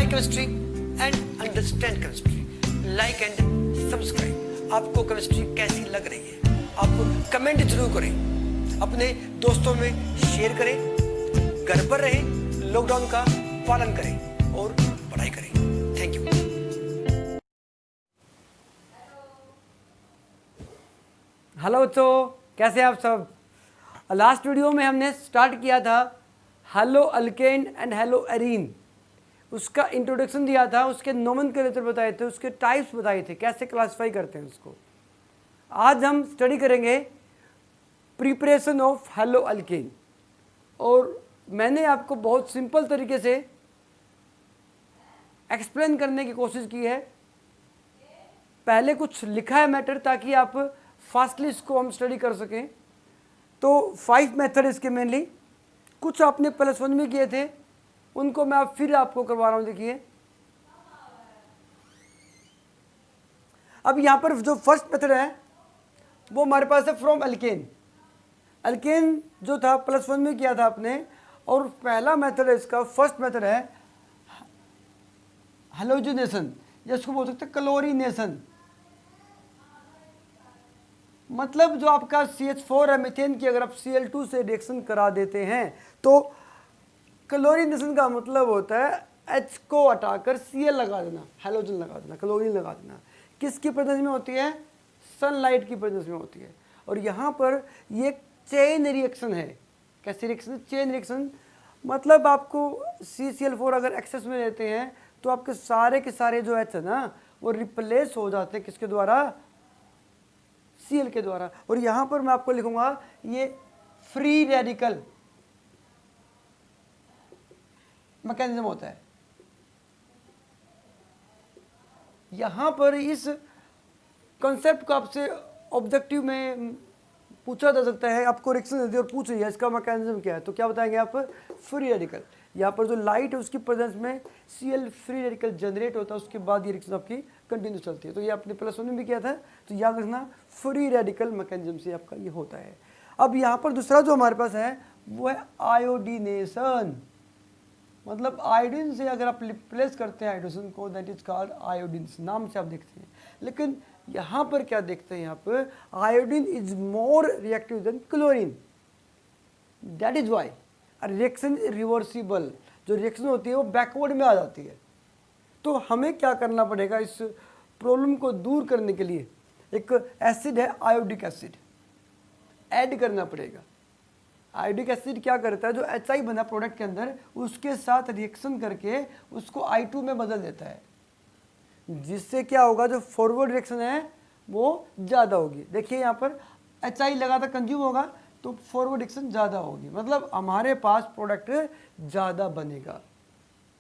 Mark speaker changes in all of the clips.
Speaker 1: Chemistry and understand chemistry. Like and subscribe. आपको chemistry कैसी लग रही है आप कमेंट जरूर करें, अपने दोस्तों में शेयर करें, घर पर रहें, लॉकडाउन का पालन करें और पढ़ाई करें। Thank you.
Speaker 2: हेलो बच्चों, कैसे हैं आप सब। लास्ट वीडियो में हमने स्टार्ट किया था hello alkane and hello arene. उसका इंट्रोडक्शन दिया था, उसके नोमेनक्लेचर बताए थे, उसके टाइप्स बताए थे, कैसे क्लासिफाई करते हैं उसको। आज हम स्टडी करेंगे प्रिपरेशन ऑफ हेलो अल्केन। और मैंने आपको बहुत सिंपल तरीके से एक्सप्लेन करने की कोशिश की है। पहले कुछ लिखा है मैटर ताकि आप फास्टली इसको हम स्टडी कर सकें। तो 5 मेथड इसके मेनली, कुछ आपने +1 में किए थे, उनको मैं अब फिर आपको करवा रहा हूँ। देखिए अब यहाँ पर जो फर्स्ट मेथड है वो हमारे पास है फ्रॉम अल्केन। अल्केन जो था +1 में किया था आपने, और पहला मेथड है इसका, फर्स्ट मेथड है हैलोजिनेशन, या इसको बोल सकते हैं क्लोरीनेशन। मतलब जो आपका CH4 है मीथेन की, अगर आप Cl2 से रिएक्शन करा देते हैं तो क्लोरीनेशन का मतलब होता है H को हटाकर Cl लगा देना, हैलोजन लगा देना, क्लोरीन लगा देना। किसकी प्रेजेंस में होती है? सनलाइट की प्रेजेंस में होती है। और यहाँ पर ये चेन रिएक्शन है। कैसी रिएक्शन? Chain reaction. मतलब आपको CCl4 अगर एक्सेस में लेते हैं तो आपके सारे के सारे जो H है ना वो रिप्लेस हो जाते हैं किसके द्वारा? Cl के द्वारा। और यहाँ पर मैं आपको लिखूंगा ये फ्री रेडिकल मैकेनिज्म होता है। यहाँ पर इस कॉन्सेप्ट को आपसे ऑब्जेक्टिव में पूछा जा सकता है, आपको रिएक्शन देती है और पूछ रही है इसका मैकेनिज्म क्या है, तो क्या बताएंगे आप? Free radical. यहाँ पर जो लाइट है उसकी प्रेजेंस में Cl फ्री रेडिकल जनरेट होता है, उसके बाद ये रिएक्शन आपकी कंटिन्यू चलती है। तो ये आपने +1 में भी किया था, तो याद रखना फ्री रेडिकल मैकेनिज्म से आपका ये होता है। अब यहाँ पर दूसरा जो हमारे पास है वो है आयोडीनेशन। मतलब आयोडीन से अगर आप रिप्लेस करते हैं हाइड्रोजन को, दैट इज कॉल्ड आयोडीन, नाम से आप देखते हैं। लेकिन यहाँ पर क्या देखते हैं? यहाँ पर iodine is more reactive than chlorine. That is why reaction reversible. जो रिएक्शन होती है वो बैकवर्ड में आ जाती है। तो हमें क्या करना पड़ेगा इस प्रॉब्लम को दूर करने के लिए? एक एसिड है आयोडिक एसिड, ऐड करना पड़ेगा। आयोडिक एसिड क्या करता है? जो HI बना प्रोडक्ट के अंदर, उसके साथ रिएक्शन करके उसको I2 में बदल देता है, जिससे क्या होगा? जो फॉरवर्ड रिएक्शन है वो ज़्यादा होगी। देखिए यहाँ पर HI लगातार कंज्यूम होगा तो फॉरवर्ड रिएक्शन ज़्यादा होगी, मतलब हमारे पास प्रोडक्ट ज़्यादा बनेगा।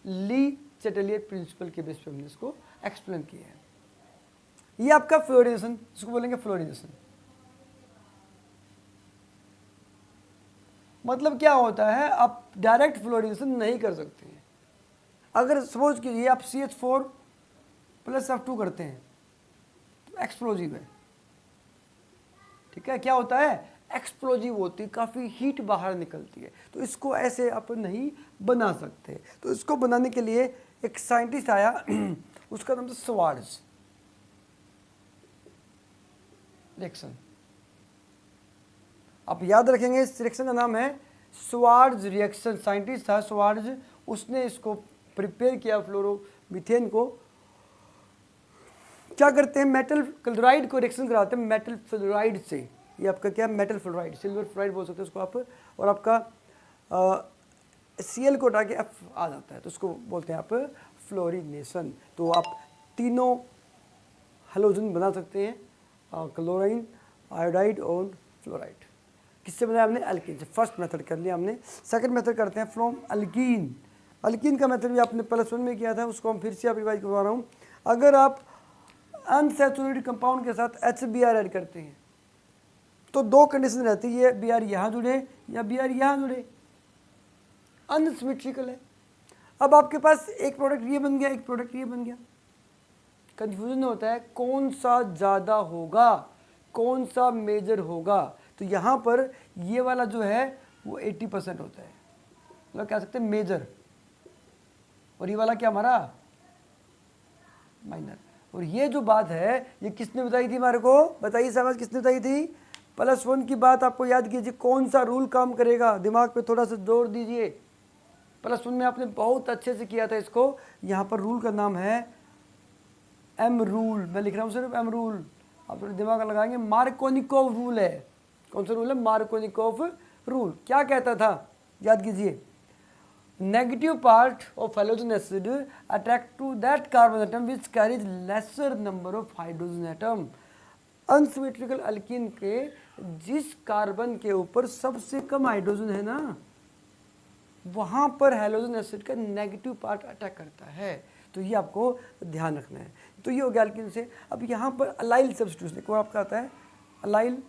Speaker 2: ली चैटेलियर प्रिंसिपल के बेस पे हमने इसको एक्सप्लेन किया है। ये आपका फ्लोरिनेशन, इसको बोलेंगे फ्लोरिनेशन। मतलब क्या होता है? आप डायरेक्ट फ्लोरिनेशन नहीं कर सकते हैं। अगर सपोज कीजिए आप CH4 + F2 करते हैं तो एक्सप्लोजिव है, ठीक है। क्या होता है? एक्सप्लोजिव होती है, काफ़ी हीट बाहर निकलती है। तो इसको ऐसे आप नहीं बना सकते। तो इसको बनाने के लिए एक साइंटिस्ट आया उसका नाम था स्वार्ट्ज रिएक्शन। आप याद रखेंगे इस रिएक्शन का नाम है स्वार्ट्ज रिएक्शन। साइंटिस्ट था स्वार्ट्ज, उसने इसको प्रिपेयर किया फ्लोरोमीथेन को। क्या करते हैं? मेटल क्लोराइड को रिएक्शन कराते हैं मेटल फ्लोराइड से। ये आपका क्या है? मेटल फ्लोराइड, सिल्वर फ्लोराइड बोल सकते हैं उसको आप। और आपका Cl को हटा के F आ जाता है, तो उसको बोलते हैं आप फ्लोरिनेशन। तो आप तीनों हेलोजन बना सकते हैं, क्लोराइन, आयोडाइड और फ्लोराइड। किससे बनाया हमने? अल्कीन से। फर्स्ट मेथड कर लिया हमने। सेकंड मेथड करते हैं फ्रॉम अल्कीन। अल्कीन का मेथड भी आपने +1 में किया था, उसको हम फिर से आप रिवाइज करवा रहा हूँ। अगर आप अनसैचुरेटेड कंपाउंड के साथ HBr ऐड करते हैं तो दो कंडीशन रहती है, Br यहाँ जुड़े या Br यहाँ जुड़े, अनसिमेट्रिकल है। अब आपके पास एक प्रोडक्ट ये बन गया, एक प्रोडक्ट ये बन गया, कंफ्यूजन होता है कौन सा ज़्यादा होगा, कौन सा मेजर होगा। तो यहाँ पर ये वाला जो है वो 80% होता है, मतलब कह सकते हैं मेजर, और ये वाला क्या हमारा माइनर। और ये जो बात है ये किसने बताई थी हमारे को, बताइए समझ, किसने बताई थी? +1 की बात आपको याद कीजिए, कौन सा रूल काम करेगा, दिमाग पे थोड़ा सा जोर दीजिए। +1 में आपने बहुत अच्छे से किया था इसको। यहाँ पर रूल का नाम है एम रूल, मैं लिख रहा हूँ सिर्फ एम रूल, आप थोड़ा दिमाग लगाएंगे। मार्कोनिकोव रूल है। कौन सा रूल है? Markovnikov rule. क्या कहता था, याद कीजिए, negative part of halogen acid attract to that carbon atom which carries lesser number of hydrogen atom. Unsymmetrical alkene के जिस कार्बन के ऊपर सबसे कम हाइड्रोजन है ना, वहाँ पर हैलोजन एसिड का नेगेटिव पार्ट अटैक करता है। तो ये आपको ध्यान रखना है। तो ये हो गया अल्कीन से। अब यहाँ पर अलाइल सब्स्टिट्यूशन, एक और आपका आता है अलाइल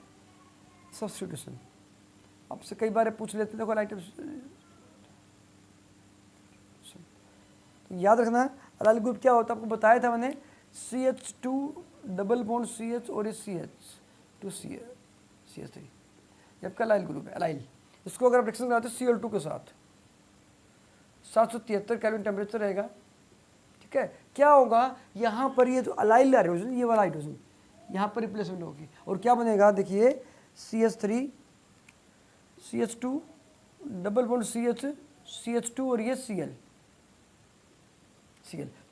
Speaker 2: सब्स्टिट्यूशन। आपसे कई बार पूछ लेते हैं, देखो अलाइल याद रखना। अलाइल ग्रुप क्या होता है आपको बताया था मैंने, CH2 डबल बॉन्ड CH और CH2 CH3, ये आपका अलाइल ग्रुप है। अलाइल, इसको अगर आप रिएक्शन कराते हैं Cl2 के साथ 773 केल्विन टेम्परेचर रहेगा, ठीक है। क्या होगा यहाँ पर, ये जो अलाइल हाइड्रोजन, ये वाला हाइड्रोजन यहाँ पर रिप्लेसमेंट होगी और क्या बनेगा, देखिए CH3 CH2 double bond CH2 और ये Cl।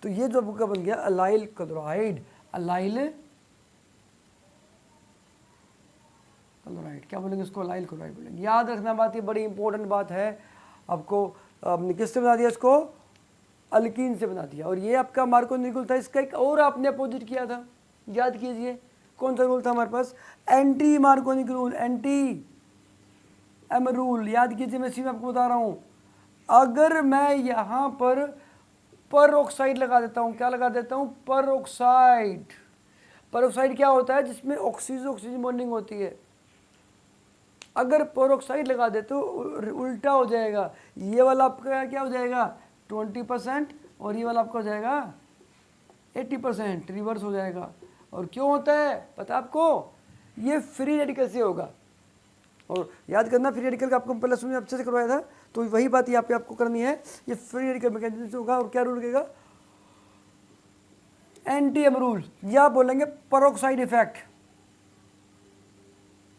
Speaker 2: तो ये जो आपका बन गया अलाइल क्लोराइड, अलाइल क्लोराइड, क्या बोलेंगे इसको, अलाइल क्लोराइड बोलेंगे। याद रखना बात, ये बड़ी इंपॉर्टेंट बात है। आपको आपने किससे बना दिया इसको, अल्कीन से बना दिया। और ये आपका मार्कोनिकोव था, इसका एक और आपने अपोजिट किया था, याद कीजिए कौन सा रूल था हमारे पास, anti Markovnikov rule, anti M rule. याद कीजिए, मैं सीधे आपको बता रहा हूँ, अगर मैं यहाँ पर ऑक्साइड लगा देता हूँ, क्या लगा देता हूँ, पर ऑक्साइड क्या होता है, जिसमें ऑक्सीजन बॉन्डिंग होती है। अगर पर ऑक्साइड लगा दे तो उल्टा हो जाएगा, ये वाला आपका क्या हो जाएगा 20% और ये वाला आपका हो जाएगा 80%, रिवर्स हो जाएगा। और क्यों होता है पता आपको, ये फ्री रेडिकल से होगा। और याद करना, फ्री रेडिकल का आपको +1 में अच्छे से करवाया था, तो वही बात यहाँ पे आपको करनी है, ये फ्री रेडिकल मैकेनिज्म से होगा। और क्या रूल लगेगा, एंटी एम रूल, या बोलेंगे पेरोक्साइड इफेक्ट,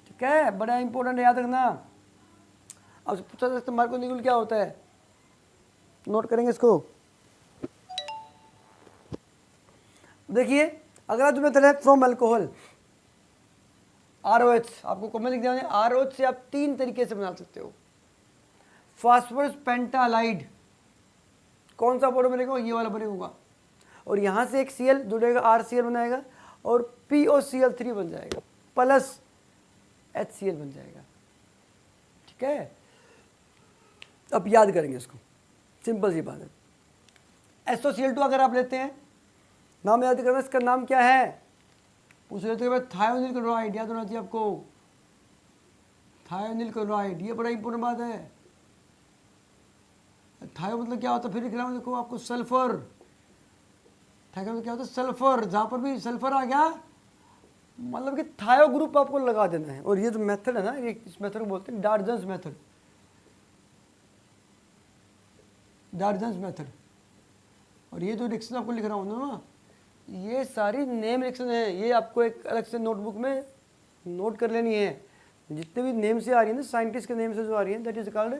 Speaker 2: ठीक है, बड़ा इंपॉर्टेंट है, याद रखना। अब पूछा जा सकता है मार्कोनिकोव क्या होता है, नोट करेंगे इसको। देखिए अगला जो मेथड है फ्रॉम अल्कोहल, ROH, आपको कमेंट लिख दिया, ROH से आप 3 तरीके से बना सकते हो। फास्फोरस पेंटालाइड, कौन सा बॉन्ड बनेगा, ये वाला बनेगा, और यहाँ से एक Cl जुड़ेगा, RCl बनाएगा, और POCl3 बन जाएगा, प्लस HCl बन जाएगा, ठीक है। अब याद करेंगे इसको, सिंपल सी बात है। SOCl2 अगर आप लेते हैं, नाम याद करना, इसका नाम क्या है, पूछ रहे थे थायोनिल क्लोराइड, याद होना चाहिए आपको, थायोनिल क्लोराइड, ये बड़ा इंपॉर्टेंट बात है। थायो मतलब क्या होता है, फिर लिख रहा हूँ, देखो आपको सल्फर, थायो मतलब क्या होता है, सल्फर, जहाँ पर भी सल्फर आ गया मतलब कि थायो ग्रुप आपको लगा देना है। और ये जो मेथड है ना, ये इस मेथड को बोलते हैं डार्जन्स मेथड, डार्जन्स मेथड। और ये जो रिएक्शन आपको लिख रहा हूँ ना, ये सारी नेम रिएक्शन है, ये आपको एक अलग से नोटबुक में नोट कर लेनी है। जितने भी नेम से आ रही है ना, साइंटिस्ट के नेम से जो आ रही है, दैट इज कॉल्ड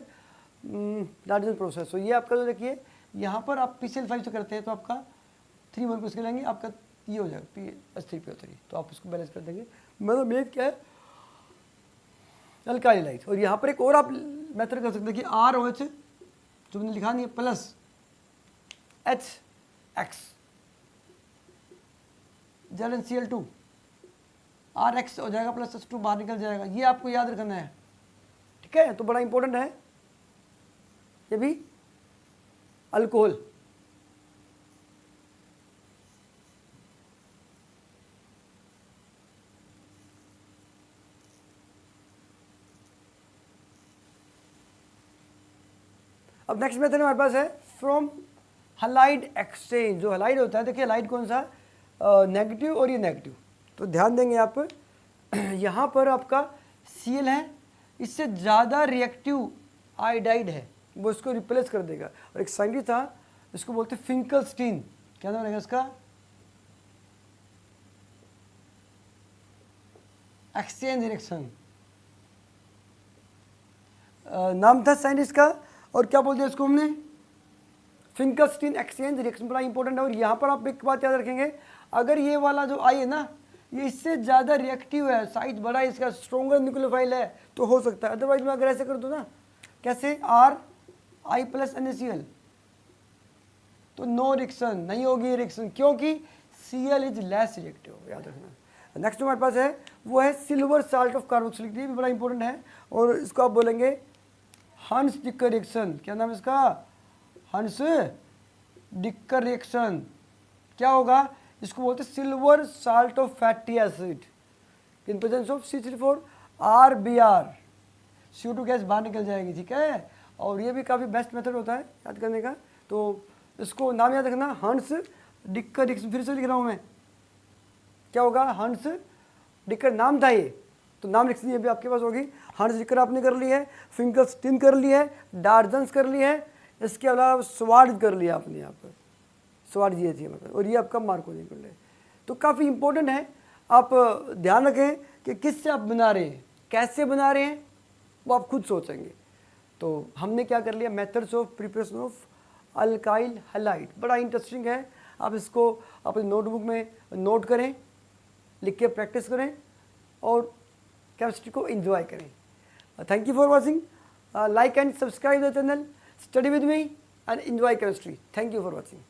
Speaker 2: डार्जन प्रोसेस। तो ये आपका जो देखिए यहाँ पर आप PCl5 से करते हैं तो आपका 3 1 इसके लेंगे, आपका ये हो जाएगा PH3PO3, तो आप इसको बैलेंस कर देंगे। मतलब मेन क्या है, अल्काइल हाइड्राइड। और यहाँ पर एक और आप मेथड कर सकते हैं कि ROH जो मैंने लिखा नहीं है प्लस HX ZnCl2 RX हो जाएगा, प्लस H2 बाहर निकल जाएगा, ये आपको याद रखना है, ठीक है। तो बड़ा इंपॉर्टेंट है ये भी अल्कोहल। अब नेक्स्ट मेथड हमारे पास है फ्रॉम हलाइड एक्सचेंज। जो हलाइड होता है, देखिए हलाइड कौन सा, नेगेटिव और ये नेगेटिव, तो ध्यान देंगे आप यहाँ पर आपका Cl है, इससे ज़्यादा रिएक्टिव आयोडाइड है, वो इसको रिप्लेस कर देगा। और एक साइंटिस्ट था, इसको बोलते हैं फिंकलस्टीन, क्या नाम रहेगा इसका, एक्सचेंज रिएक्शन नाम था साइंटिस्ट का, और क्या बोलते हैं इसको हमने, फिंकलस्टीन एक्सचेंज रिएक्शन। बड़ा इंपॉर्टेंट है। और यहाँ पर आप एक बात याद रखेंगे, अगर ये वाला जो आई है ना, ये इससे ज़्यादा रिएक्टिव है, साइज बड़ा है इसका, स्ट्रॉन्गर न्यूक्लियोफाइल है, तो हो सकता है। अदरवाइज मैं अगर ऐसे कर दूँ ना, कैसे RI+ NaCl, तो नो रिएक्शन नहीं होगी रिएक्शन, क्योंकि Cl इज लेस रिएक्टिव, याद रखना। नेक्स्ट हमारे पास है वो है सिल्वर साल्ट ऑफ कार्बोक्सिलिक, ये भी बड़ा इंपॉर्टेंट है, और इसको आप बोलेंगे हंस डिकर रिएक्शन। क्या नाम है इसका, हंस डिकर रिएक्शन। क्या होगा, इसको बोलते हैं silver salt of fatty acid in presence of C3H4 RBr, CO2 gas बाहर निकल जाएगी, ठीक है। और ये भी काफ़ी बेस्ट मेथड होता है याद करने का, तो इसको नाम याद रखना, हंस डिकर रिएक्शन। फिर से लिख रहा हूँ मैं, क्या होगा, हंस डिकर नाम था ये, तो नाम रिएक्शन ये भी आपके पास होगी। हंस डिकर आपने कर ली है, फिंकलस्टीन कर ली है, डार्जन्स कर ली है, इसके अलावा स्वार्ड कर लिया आपने यहाँ पर, स्वार्ड ये थी मतलब, और ये आपका मार्कोनी कर ले। तो काफ़ी इंपॉर्टेंट है, आप ध्यान रखें कि किससे आप बना रहे हैं, कैसे बना रहे हैं, वो आप खुद सोचेंगे। तो हमने क्या कर लिया, methods of preparation of alkyl halide, बड़ा इंटरेस्टिंग है। आप इसको अपने नोटबुक में नोट करें, लिख के प्रैक्टिस करें, और केमिस्ट्री को एंजॉय करें। Thank you for watching, like and subscribe the channel, study with me and enjoy chemistry. Thank you for watching.